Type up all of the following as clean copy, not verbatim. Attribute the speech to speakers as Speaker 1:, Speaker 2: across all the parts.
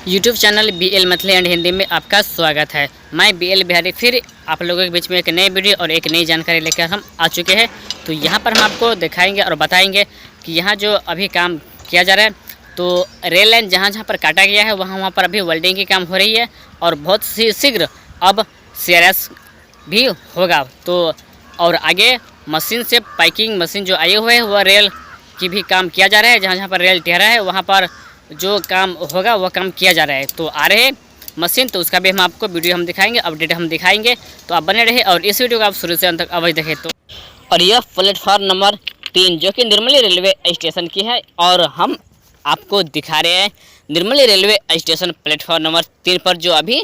Speaker 1: YouTube channel BL Maithili and Hindi में आपका स्वागत है। मैं BL बिहारी फिर आप लोगों के बीच में एक नई वीडियो और एक नई जानकारी लेकर हम आ चुके हैं। तो यहाँ पर हम आपको दिखाएंगे और बताएंगे कि यहाँ जो अभी काम किया जा रहा है, तो रेल लाइन जहाँ जहाँ पर काटा गया है वहाँ पर अभी वेल्डिंग की काम हो रही है और बहुत शीघ्र अब CRS भी होगा। तो और आगे मशीन से पैकिंग मशीन जो आए हुए हैं वह रेल की भी काम किया जा रहा है। जहाँ जहाँ पर रेल टेढ़ा है वहाँ पर जो काम होगा वह काम किया जा रहा है। तो आ रहे मशीन, तो उसका भी हम आपको वीडियो हम दिखाएंगे, अपडेट हम दिखाएंगे। तो आप बने रहे और इस वीडियो को आप शुरू से अंत तक अवश्य देखें। तो और यह प्लेटफार्म नंबर 3 जो कि निर्मली रेलवे स्टेशन की है और हम आपको दिखा रहे हैं Nirmali railway station platform number 3 पर जो अभी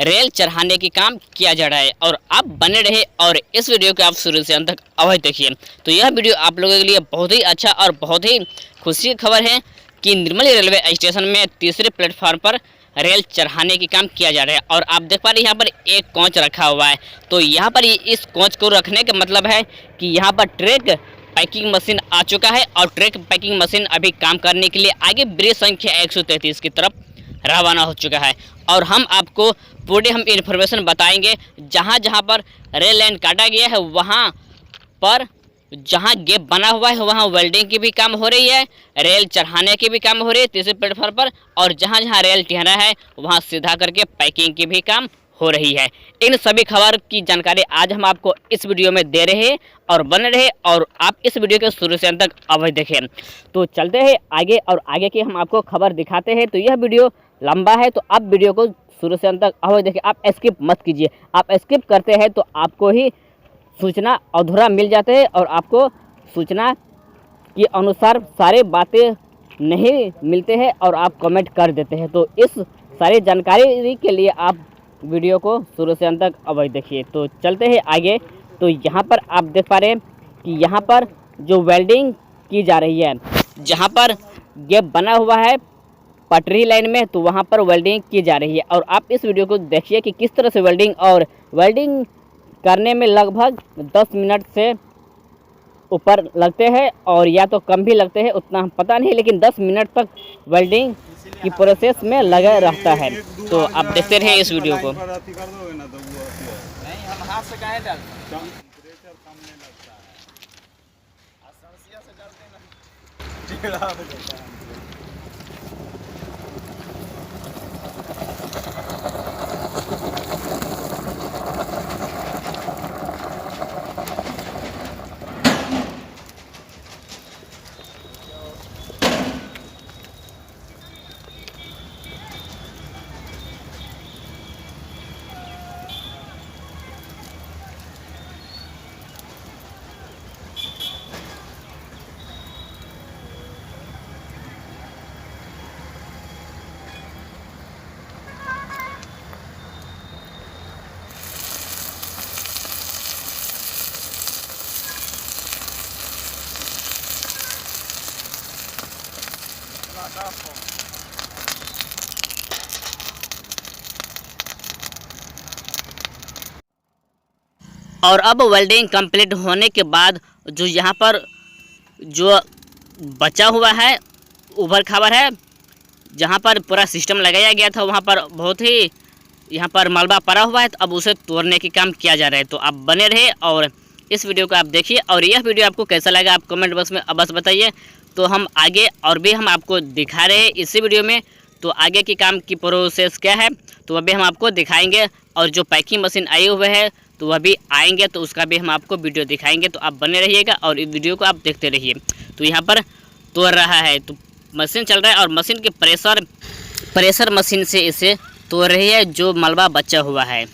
Speaker 1: रेल चढ़ाने की काम किया जा रहा है। और आप बने रहे और इस वीडियो को आप शुरू से अंत तक अवश्य देखिए। तो यह वीडियो आप लोगों के लिए बहुत ही अच्छा और बहुत ही खुशी की खबर है कि निर्मली रेलवे स्टेशन में तीसरे प्लेटफार्म पर रेल चढ़ाने की काम किया जा रहा है। और आप देख पा रहे हैं यहाँ पर एक कोच रखा हुआ है। तो यहाँ पर इस कोच को रखने का मतलब है कि यहाँ पर ट्रैक पैकिंग मशीन आ चुका है और ट्रैक पैकिंग मशीन अभी काम करने के लिए आगे ब्रिज संख्या 133 की तरफ रवाना हो चुका है। और हम आपको पूरे हम इन्फॉर्मेशन बताएंगे जहाँ जहाँ पर रेल लाइन काटा गया है वहाँ पर जहाँ गैप बना हुआ है वहाँ वेल्डिंग की भी काम हो रही है, रेल चढ़ाने की भी काम हो रही है तीसरे प्लेटफार्म पर, और जहाँ जहाँ रेल टेढ़ा है वहाँ सीधा करके पैकिंग की भी काम हो रही है। इन सभी खबर की जानकारी आज हम आपको इस वीडियो में दे रहे हैं और बने रहे और आप इस वीडियो के शुरू से अंत तक अवश्य देखें। तो चलते हैं आगे और आगे की हम आपको खबर दिखाते हैं। तो यह वीडियो लंबा है तो आप वीडियो को शुरू से अंत तक अवश्य देखें, आप स्किप मत कीजिए। आप स्किप करते हैं तो आपको ही सूचना अधूरा मिल जाते हैं और आपको सूचना के अनुसार सारे बातें नहीं मिलते हैं और आप कमेंट कर देते हैं। तो इस सारी जानकारी के लिए आप वीडियो को शुरू से अंत तक अवश्य देखिए। तो चलते हैं आगे। तो यहाँ पर आप देख पा रहे हैं कि यहाँ पर जो वेल्डिंग की जा रही है, जहाँ पर गैप बना हुआ है पटरी लाइन में, तो वहाँ पर वेल्डिंग की जा रही है। और आप इस वीडियो को देखिए कि किस तरह से वेल्डिंग करने में लगभग 10 मिनट से ऊपर लगते हैं और या तो कम भी लगते हैं, उतना हम पता नहीं, लेकिन 10 मिनट तक वेल्डिंग की प्रोसेस में लगा रहता है। तो आप देखते रहे इस वीडियो को। और अब वेल्डिंग कंप्लीट होने के बाद जो यहाँ पर जो बचा हुआ है ऊपर खबर है, जहाँ पर पूरा सिस्टम लगाया गया था वहाँ पर बहुत ही यहाँ पर मलबा पड़ा हुआ है, तो अब उसे तोड़ने की काम किया जा रहा है। तो आप बने रहे और इस वीडियो को आप देखिए। और यह वीडियो आपको कैसा लगा आप कमेंट बॉक्स में अवश्य बताइए। तो हम आगे और भी हम आपको दिखा रहे हैं इसी वीडियो में। तो आगे की काम की प्रोसेस क्या है तो वह भी हम आपको दिखाएंगे, और जो पैकिंग मशीन आई हुए है तो वह भी आएंगे, तो उसका भी हम आपको वीडियो दिखाएंगे। तो आप बने रहिएगा और इस वीडियो को आप देखते रहिए। तो यहाँ पर तोड़ रहा है, तो मशीन चल रहा है और मशीन के प्रेशर मशीन से इसे तोड़ रही है जो मलबा बचा हुआ है।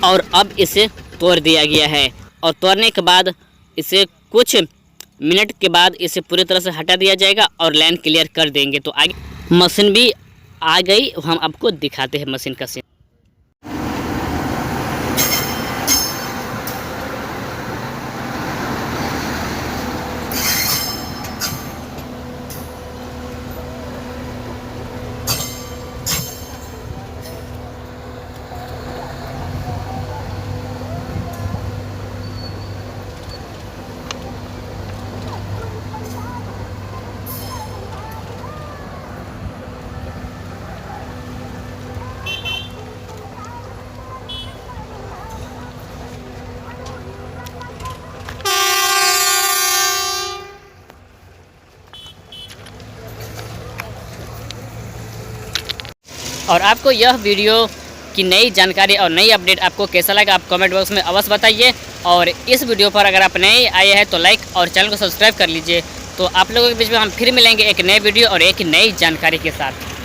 Speaker 1: और अब इसे तोड़ दिया गया है और तोड़ने के बाद इसे कुछ मिनट के बाद इसे पूरी तरह से हटा दिया जाएगा और लाइन क्लियर कर देंगे। तो आगे मशीन भी आ गई, हम आपको दिखाते हैं मशीन का सीन। और आपको यह वीडियो की नई जानकारी और नई अपडेट आपको कैसा लगा आप कमेंट बॉक्स में अवश्य बताइए। और इस वीडियो पर अगर आप नए आए हैं तो लाइक और चैनल को सब्सक्राइब कर लीजिए। तो आप लोगों के बीच में हम फिर मिलेंगे एक नए वीडियो और एक नई जानकारी के साथ।